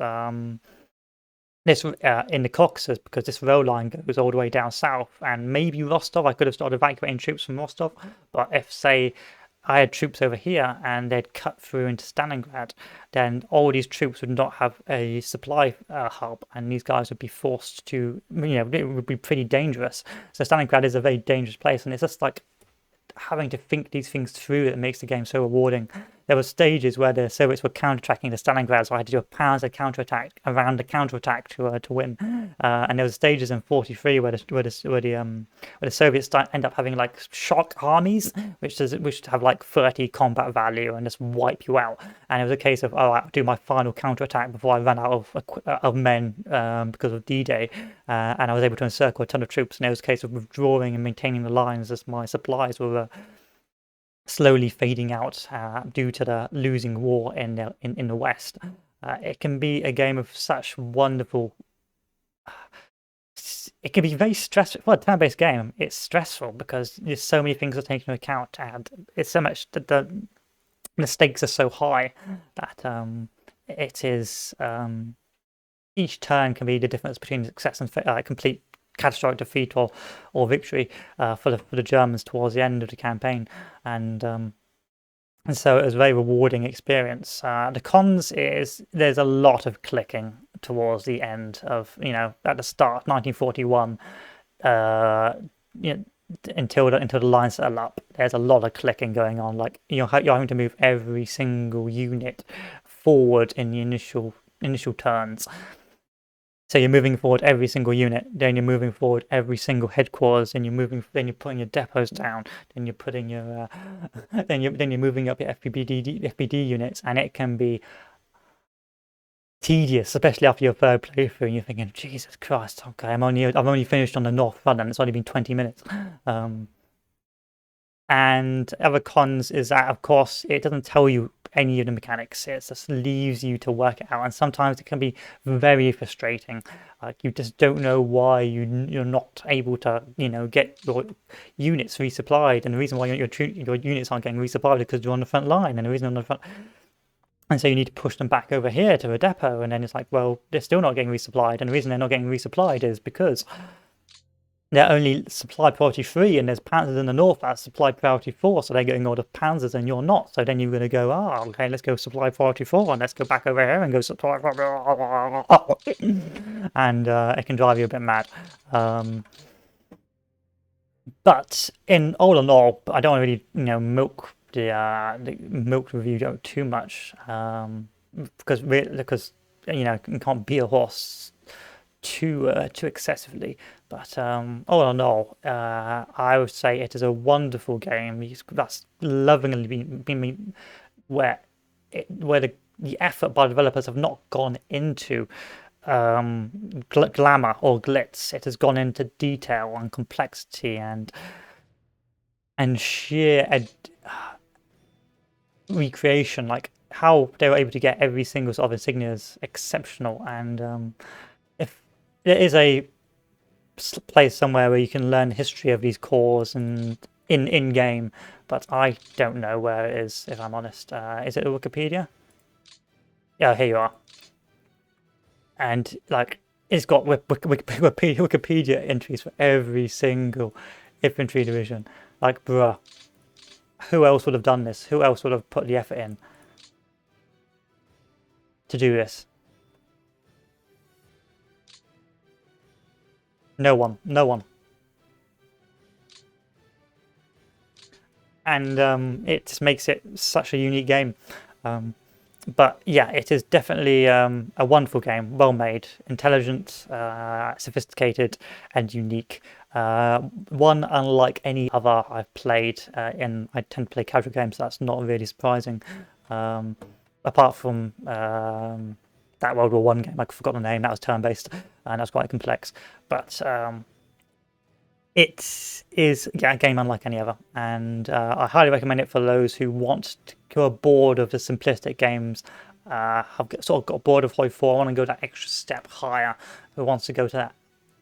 This in the Caucasus, because this rail line goes all the way down south, and maybe Rostov. I could have started evacuating troops from Rostov, but if, say, I had troops over here and they'd cut through into Stalingrad, then all these troops would not have a supply hub, and these guys would be forced to, it would be pretty dangerous. So Stalingrad is a very dangerous place, and it's just like having to think these things through that makes the game so rewarding. There were stages where the Soviets were counter-attacking the Stalingrad, so I had to do a panzer counter-attack around the counter-attack to win. And there were stages in 43 where the Soviets end up having like shock armies, which have like 30 combat value and just wipe you out. And it was a case of, I'll do my final counter-attack before I ran out of men because of D-Day, and I was able to encircle a ton of troops. And it was a case of withdrawing and maintaining the lines as my supplies were slowly fading out due to the losing war in the West. It can be a game of such wonderful. It can be very stressful. For a turn-based game, it's stressful because there's so many things to take into account, and it's so much that the stakes are so high that it is each turn can be the difference between success and complete catastrophic defeat or victory for the Germans towards the end of the campaign, and so it was a very rewarding experience. The cons is there's a lot of clicking towards the end of at the start 1941 until the lines settle up. There's a lot of clicking going on. Like you're having to move every single unit forward in the initial turns. So you're moving forward every single unit, then you're moving forward every single headquarters, then you're putting your depots down, then you're putting your then you're moving up your FPD units, and it can be tedious, especially after your third playthrough, and you're thinking, Jesus Christ, okay, I've only finished on the north front, and it's only been 20 minutes. And other cons is that, of course, it doesn't tell you any of the mechanics. It just leaves you to work it out, and sometimes it can be very frustrating. Like you just don't know why you're not able to get your units resupplied, and the reason why your units aren't getting resupplied is because you're on the front line, and the reason on the front. And so you need to push them back over here to a depot, and then it's like, well, they're still not getting resupplied, and the reason they're not getting resupplied is because they're only supply priority 3, and there's panzers in the north that's supply priority 4, so they're getting all the panzers and you're not. So then you're going to go, okay, let's go supply priority 4, and let's go back over here and go supply priority, and it can drive you a bit mad. But in all in all, I don't really, milk the review too much, because you can't beat a horse too excessively. But all in all, I would say it is a wonderful game. That's lovingly been where the effort by developers have not gone into glamour or glitz. It has gone into detail and complexity and sheer recreation. Like how they were able to get every single sort of insignia is exceptional. And if there is a place somewhere where you can learn the history of these cores and in game, but I don't know where it is, if I'm honest. Is it Wikipedia? Yeah, here you are. And like it's got Wikipedia entries for every single infantry division. Like, bruh, who else would have done this? Who else would have put the effort in to do this? No one. No one. And it just makes it such a unique game. But yeah, it is definitely a wonderful game, well made, intelligent, sophisticated, and unique. One unlike any other I've played. I tend to play casual games, so that's not really surprising. Apart from that World War One game, I forgot the name. That was turn-based, and that's quite complex. But it is a game unlike any other, and I highly recommend it for those who are bored of the simplistic games, have sort of got bored of Hoi 4, want to go that extra step higher, who wants to go to that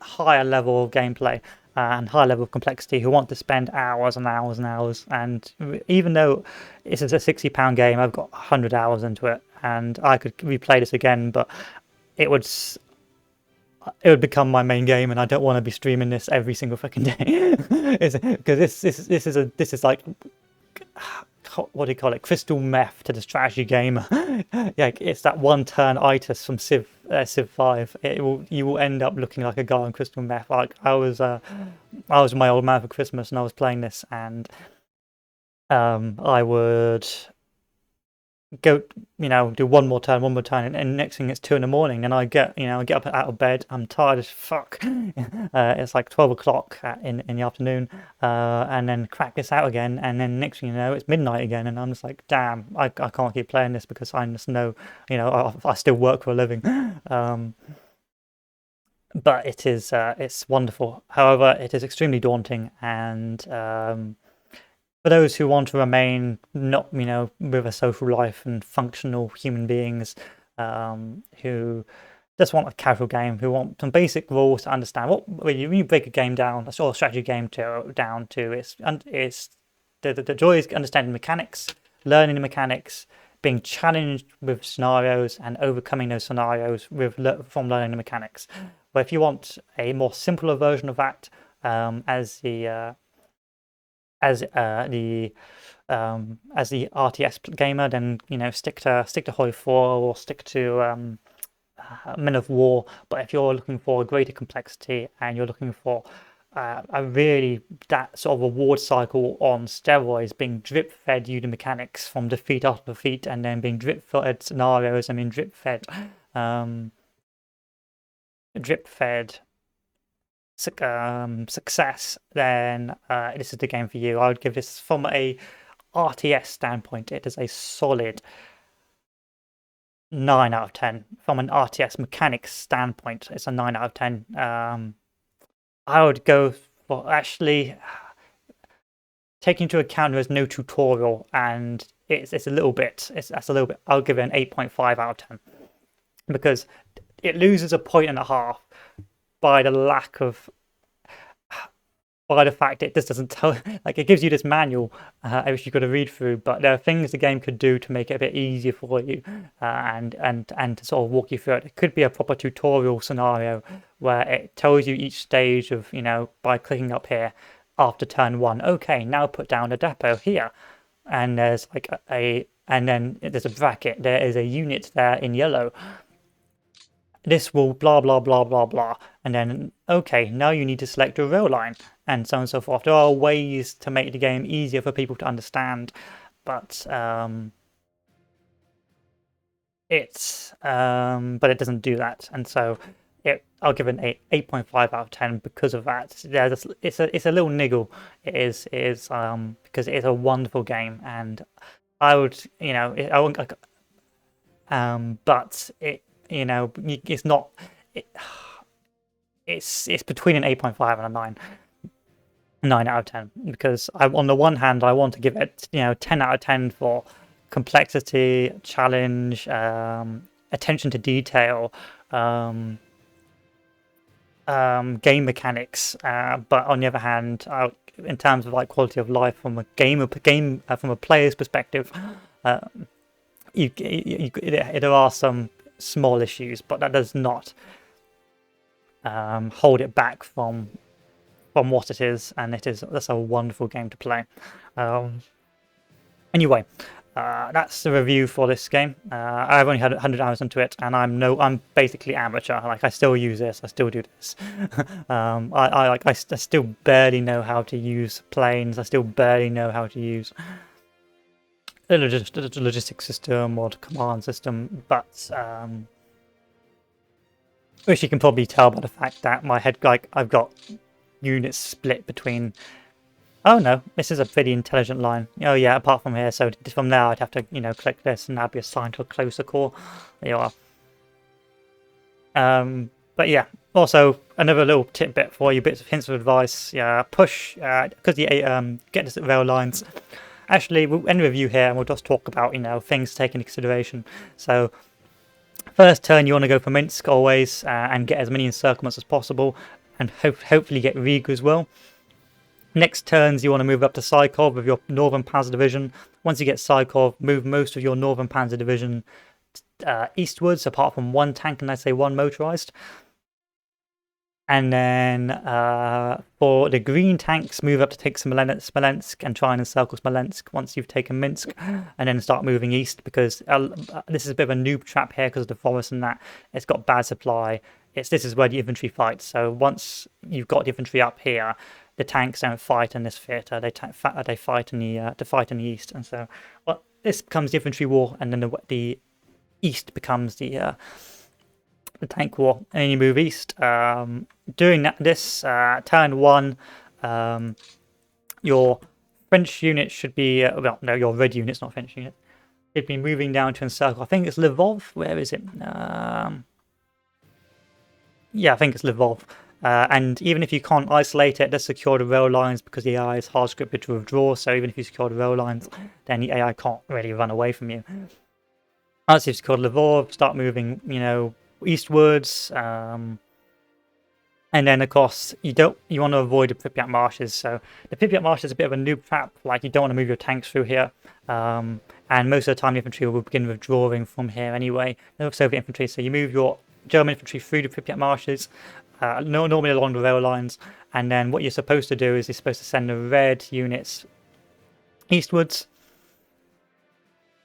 higher level of gameplay and higher level of complexity, who want to spend hours and hours and hours. And even though this is a £60 game, I've got 100 hours into it, and I could replay this again, but it would become my main game, and I don't want to be streaming this every single fucking day. Because this is like, what do you call it? Crystal meth to the strategy gamer. Yeah, it's that one turn itis from Civ 5. You will end up looking like a guy on crystal meth. Like I was my old man for Christmas, and I was playing this, and I would go, do one more turn, and next thing it's 2 a.m, and I get up out of bed. I'm tired as fuck. It's like 12 o'clock in the afternoon, and then crack this out again, and then next thing you know, it's midnight again, and I'm just like, damn, I can't keep playing this because I just know, I still work for a living. But it's wonderful. However, it is extremely daunting, and for those who want to remain not, with a social life and functional human beings, who just want a casual game, who want some basic rules to understand. When you break a game down, that's all a strategy game down to. It's the joy is understanding mechanics, learning the mechanics, being challenged with scenarios, and overcoming those scenarios from learning the mechanics. But if you want a more simpler version of that, as the RTS gamer, then stick to Hoi 4 or stick to Men of War. But if you're looking for greater complexity and you're looking for that sort of reward cycle on steroids, being drip fed you the mechanics from defeat after defeat, and then being drip fed scenarios, I mean drip fed success, then this is the game for you. I would give this, from a RTS standpoint, it is a solid 9 out of 10. From an RTS mechanics standpoint, it's a 9 out of 10. I would go for, actually, taking into account there's no tutorial, and it's a little bit, I'll give it an 8.5 out of 10, because it loses a point and a half by the lack of by the fact it just doesn't tell, like it gives you this manual which you've got to read through, but there are things the game could do to make it a bit easier for you, and to sort of walk you through it. It could be a proper tutorial scenario where it tells you each stage of, by clicking up here after turn 1, okay, now put down a depot here, and there's like and then there's a bracket, there is a unit there in yellow, this will blah blah blah blah blah, and then okay, now you need to select a rail line, and so on and so forth. There are ways to make the game easier for people to understand, but it doesn't do that, and so I'll give it an 8.5 out of 10 because of that. It's a little niggle. It is because it is a wonderful game, and I would, I won't, but it's not. It's between an 8.5 and a 9 out of 10, because on the one hand I want to give it 10 out of 10 for complexity, challenge, attention to detail, game mechanics, but on the other hand, in terms of like quality of life from a from a player's perspective, there are some small issues, but that does not hold it back from what it is, and that's a wonderful game to play. Anyway, that's the review for this game. I've only had 100 hours into it, and I'm basically amateur. Like, I still use this, I still do this. I still barely know how to use planes. I still barely know how to use the logistics system or the command system, but which you can probably tell by the fact that my head, like, I've got units split between. Oh no, this is a pretty intelligent line. Oh yeah, apart from here, so from there I'd have to, click this and that'd be assigned to a closer core. There you are. But yeah, also another little tidbit for you, bits of hints of advice. Yeah, push, because you get this at rail lines. Actually, we'll end the review here and we'll just talk about, things to take into consideration. So, first turn you want to go for Minsk always, and get as many encirclements as possible, and hopefully get Riga as well. Next turns, you want to move up to Psychov with your Northern Panzer Division. Once you get Psychov, move most of your Northern Panzer Division eastwards, apart from one tank and, let's say, one motorized. And then for the green tanks, move up to take Smolensk and try and encircle Smolensk once you've taken Minsk, and then start moving east, because this is a bit of a noob trap here because of the forest and that. It's got bad supply. This is where the infantry fights. So once you've got the infantry up here, the tanks don't fight in this theatre. They fight in the east, and so this becomes the infantry war, and then the east becomes the tank war. And you move east. During this turn 1, your French unit should be no, your red unit's not French unit. Should be moving down to encircle. I think it's Lvov. Where is it? Yeah, I think it's Lvov. And even if you can't isolate it, just secure the rail lines, because the AI is hard scripted to withdraw. So even if you secure the rail lines, then the AI can't really run away from you. Once you've secured Lvov, start moving, eastwards. And then, of course, you want to avoid the Pripyat marshes. So the Pripyat marsh is a bit of a noob trap. Like, you don't want to move your tanks through here. And most of the time, the infantry will begin withdrawing from here anyway. No Soviet infantry. So you move your German infantry through the Pripyat marshes. Normally along the rail lines, and then what you're supposed to do is you're supposed to send the red units eastwards,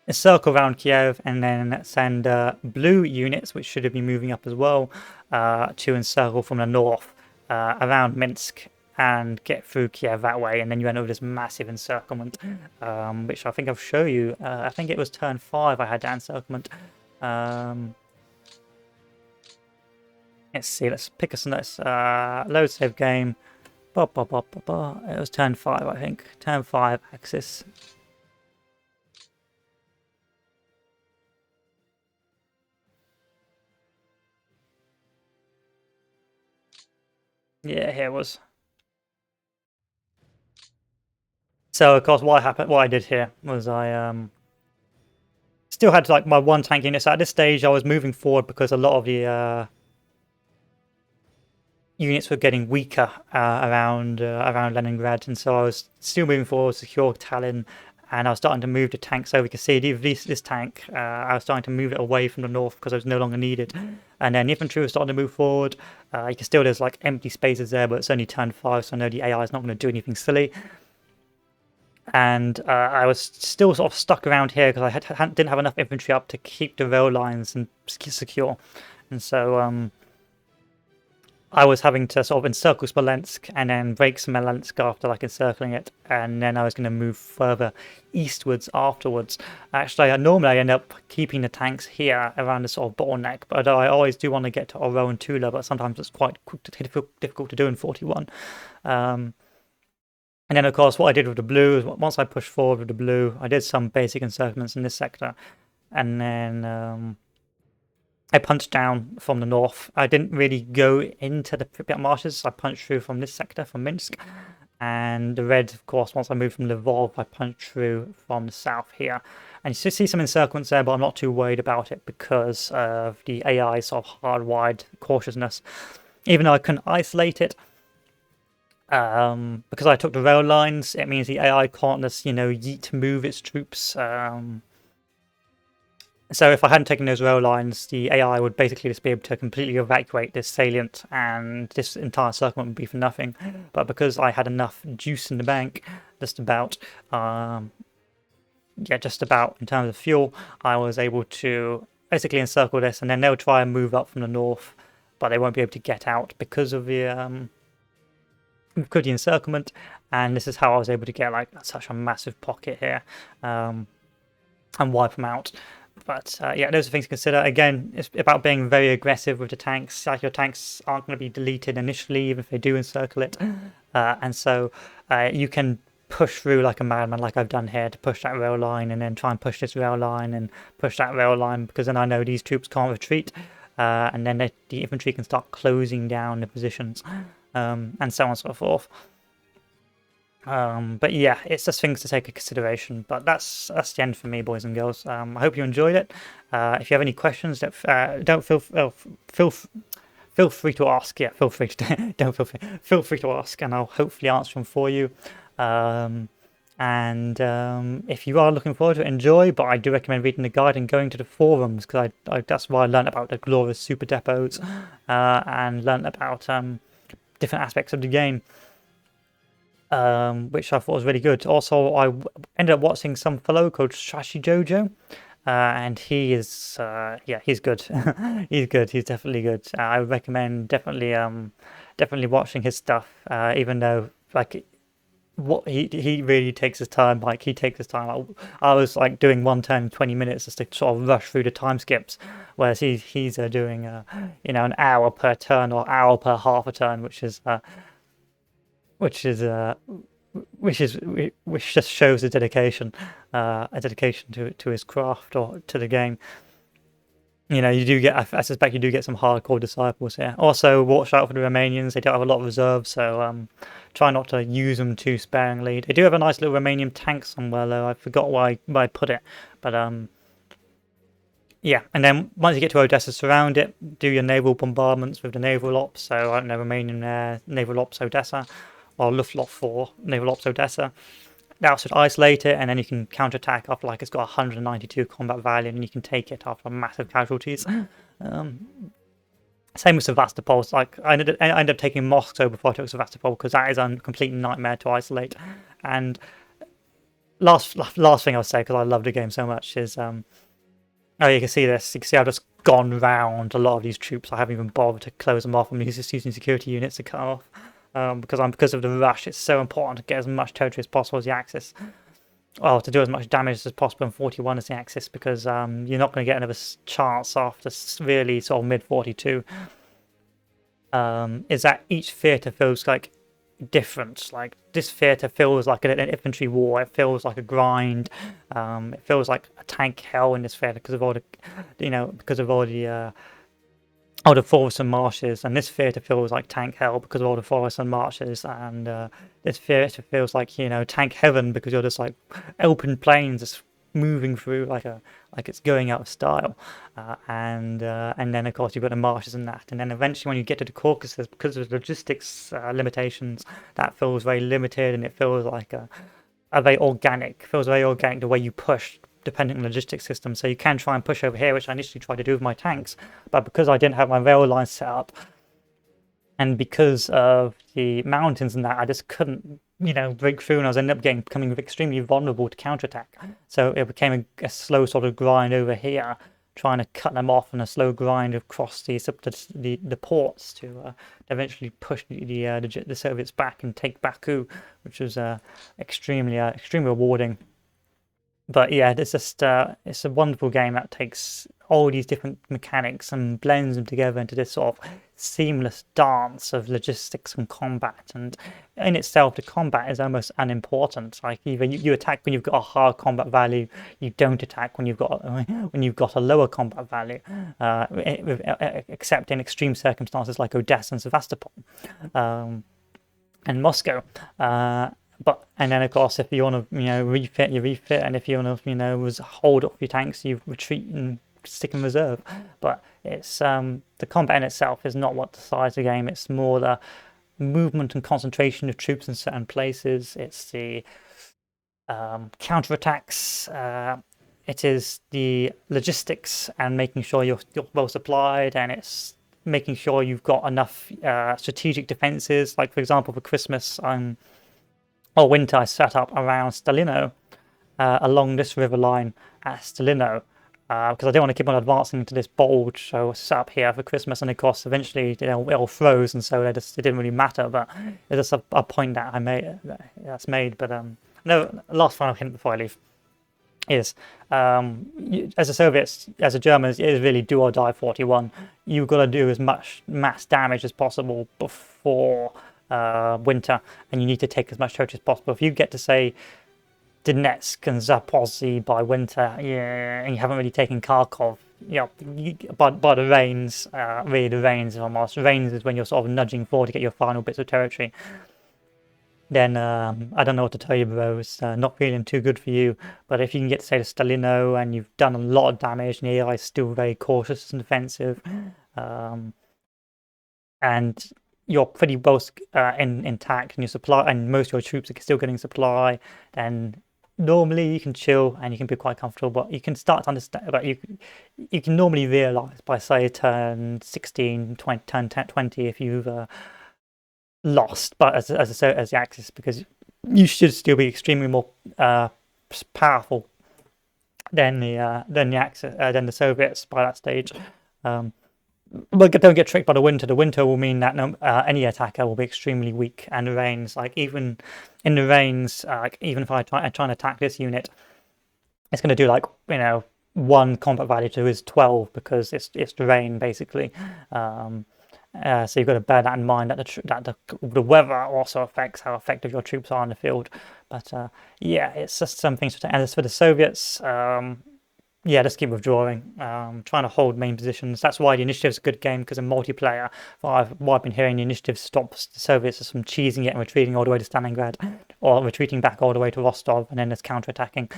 circle around Kiev, and then send blue units, which should have been moving up as well, to encircle from the north around Minsk and get through Kiev that way, and then you end up with this massive encirclement, which I think I'll show you. I think it was turn 5 I had that encirclement. Let's see, let's pick us a nice load save game. It was turn 5, I think. Turn 5, Axis. Yeah, here it was. So, of course, what I did here was I still had like my one tank unit. So at this stage, I was moving forward because a lot of the units were getting weaker around Leningrad, and so I was still moving forward, secure Tallinn, and I was starting to move the tanks over. You can see this tank, I was starting to move it away from the north because it was no longer needed. And then the infantry was starting to move forward. You can still, there's like empty spaces there, but it's only turn 5, so I know the AI is not going to do anything silly. And I was still sort of stuck around here because I didn't have enough infantry up to keep the rail lines and secure. And so I was having to sort of encircle Smolensk and then break Smolensk after like encircling it, and then I was going to move further eastwards afterwards. Actually, normally I end up keeping the tanks here around the sort of bottleneck, but I always do want to get to Oro and Tula, but sometimes it's quite difficult to do in 41. And then, of course, what I did with the blue is once I pushed forward with the blue, I did some basic encirclements in this sector, and then I punched down from the north. I didn't really go into the Pripyat marshes. I punched through from this sector, from Minsk. And the red, of course, once I moved from Lvov, I punched through from the south here. And you see some encirclements there, but I'm not too worried about it because of the AI sort of hardwired cautiousness. Even though I couldn't isolate it, because I took the rail lines, it means the AI can't just, yeet move its troops. So if I hadn't taken those rail lines, the AI would basically just be able to completely evacuate this salient, and this entire circle would be for nothing. But because I had enough juice in the bank, just about in terms of fuel, I was able to basically encircle this, and then they'll try and move up from the north, but they won't be able to get out because of the encirclement. And this is how I was able to get like such a massive pocket here and wipe them out. But yeah, those are things to consider. Again, it's about being very aggressive with the tanks. Like, your tanks aren't going to be deleted initially, even if they do encircle it. And so you can push through like a madman, like I've done here, to push that rail line and then try and push this rail line and push that rail line, because then I know these troops can't retreat. And then the infantry can start closing down the positions, and so on and so forth. But yeah, it's just things to take into consideration. But that's the end for me, boys and girls. I hope you enjoyed it. If you have any questions, don't feel free to ask. Yeah, feel free to feel free to ask, and I'll hopefully answer them for you. If you are looking forward to it, enjoy. But I do recommend reading the guide and going to the forums, because that's where I learned about the glorious super depots and learned about different aspects of the game. Which I thought was really good. Also, I ended up watching some fellow called Shashi Jojo, and he is, he's good. He's good. He's definitely good. I would recommend definitely watching his stuff. Even though what he really takes his time. Like, he takes his time. I was like doing one turn in 20 minutes just to sort of rush through the time skips, whereas he's doing an hour per turn or hour per half a turn, which just shows a dedication to his craft or to the game. You do get, I suspect you do get some hardcore disciples here. Also, watch out for the Romanians. They don't have a lot of reserves, so try not to use them too sparingly. They do have a nice little Romanian tank somewhere, though. I forgot where I put it, but yeah, and then once you get to Odessa, surround it, do your naval bombardments with the naval ops. So, I don't know, Romanian naval ops Odessa, or Luftwaffe 4 naval ops Odessa. That should isolate it, and then you can counterattack after it's got 192 combat value, and you can take it after massive casualties. Same with Sevastopol. I ended up taking Moscow before I took Sevastopol, because that is a complete nightmare to isolate. And last thing I'll say, because I love the game so much, is you can see this. You can see I've just gone round a lot of these troops. I haven't even bothered to close them off. I'm just using security units to cut off. Because of the rush, it's so important to get as much territory as possible as the Axis. Well, to do as much damage as possible in 41 as the Axis, because you're not going to get another chance after really sort of mid-42. Is that each theatre feels like different. Like, this theatre feels like an infantry war. It feels like a grind. It feels like a tank hell in this theatre because of all the forests and marshes, and this theatre feels like tank hell because of all the forests and marshes, and this theatre feels like tank heaven because you're just like open plains, just moving through like it's going out of style, and then of course you've got the marshes and that, and then eventually when you get to the Caucasus, because of logistics limitations, that feels very limited, and it feels like feels very organic the way you push depending on the logistics system. So you can try and push over here, which I initially tried to do with my tanks, but because I didn't have my rail line set up, and because of the mountains and that, I just couldn't, break through, and I was becoming extremely vulnerable to counterattack. So it became a slow sort of grind over here, trying to cut them off, and a slow grind across the ports to eventually push the Soviets back and take Baku, which was extremely rewarding. But yeah, it's a wonderful game that takes all these different mechanics and blends them together into this sort of seamless dance of logistics and combat. And in itself, the combat is almost unimportant. Like either you attack when you've got a high combat value, you don't attack when you've got a lower combat value, except in extreme circumstances like Odessa and Sevastopol, and Moscow. And then of course, if you want to, refit, you refit, and if you want to, hold off your tanks, you retreat and stick in reserve. But it's the combat in itself is not what decides the game. It's more the movement and concentration of troops in certain places. It's the counterattacks. It is the logistics and making sure you're well supplied, and it's making sure you've got enough strategic defenses. Like for example, for Christmas, winter, I set up around Stalino, along this river line at Stalino, because I didn't want to keep on advancing into this bulge. So I set up here for Christmas, and of course, eventually it all froze, and so it didn't really matter. But it's just a point that I made that's made. But no, last final hint before I leave is as a Soviets, as a Germans, it is really do or die 41. You've got to do as much mass damage as possible before winter, and you need to take as much territory as possible. If you get to say Donetsk and Zaporozhye by winter, and you haven't really taken Kharkov, by the rains, really the rains almost. Rains is when you're sort of nudging forward to get your final bits of territory. Then I don't know what to tell you, bro. It's not feeling too good for you. But if you can get to say to Stalino and you've done a lot of damage, and the AI is still very cautious and defensive, and you're pretty well intact, and your supply and most of your troops are still getting supply, then normally you can chill and you can be quite comfortable. But you can start to understand, but you can normally realize by say turn 16, 20, turn 10, 20 if you've lost, but as the Axis, because you should still be extremely more powerful than the Axis, than the Soviets by that stage. But don't get tricked by the winter. The winter will mean that any attacker will be extremely weak, and the rains, like even in the rains, even if I try and attack this unit, it's going to do one combat value to his 12 because it's the rain basically. So you've got to bear that in mind, that the weather also affects how effective your troops are in the field. But yeah, it's just something to. And as for the Soviets, just keep withdrawing, trying to hold main positions. That's why the initiative's a good game, because in multiplayer, what I've been hearing, the initiative stops the Soviets from cheesing it and retreating all the way to Stalingrad, or retreating back all the way to Rostov, and then there's counterattacking.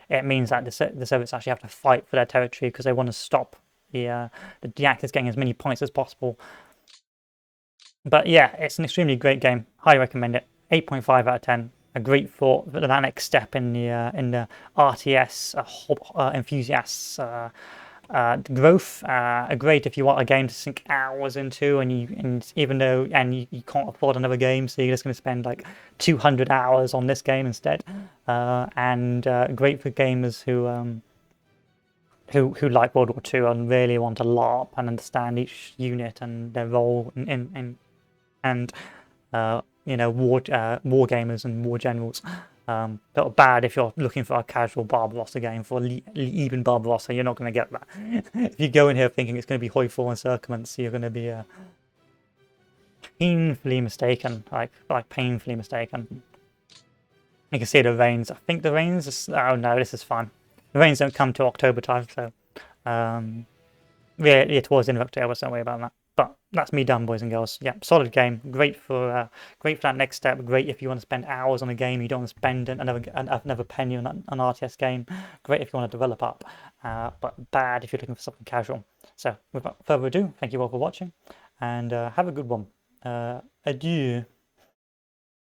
It means that the Soviets actually have to fight for their territory because they want to stop the Axis getting as many points as possible. But yeah, it's an extremely great game. Highly recommend it. 8.5 out of 10. A great thought for that next step in the RTS enthusiasts growth. Great if you want a game to sink hours into, and you can't afford another game, so you're just going to spend like 200 hours on this game instead. And great for gamers who like World War II and really want to LARP and understand each unit and their role and war gamers and war generals. But bad if you're looking for a casual Barbarossa game. For even Barbarossa, you're not going to get that. If you go in here thinking it's going to be Hoi-4 encirclements, you're going to be painfully mistaken. Like painfully mistaken. You can see the rains. I think the rains. Oh no, this is fun. The rains don't come till October time, so yeah, towards the end of October. So don't worry about that. But that's me done, boys and girls. Yeah, solid game. Great for that next step. Great if you want to spend hours on a game. You don't want to spend another penny on an RTS game. Great if you want to develop up. But bad if you're looking for something casual. So without further ado, thank you all for watching, and have a good one. Adieu.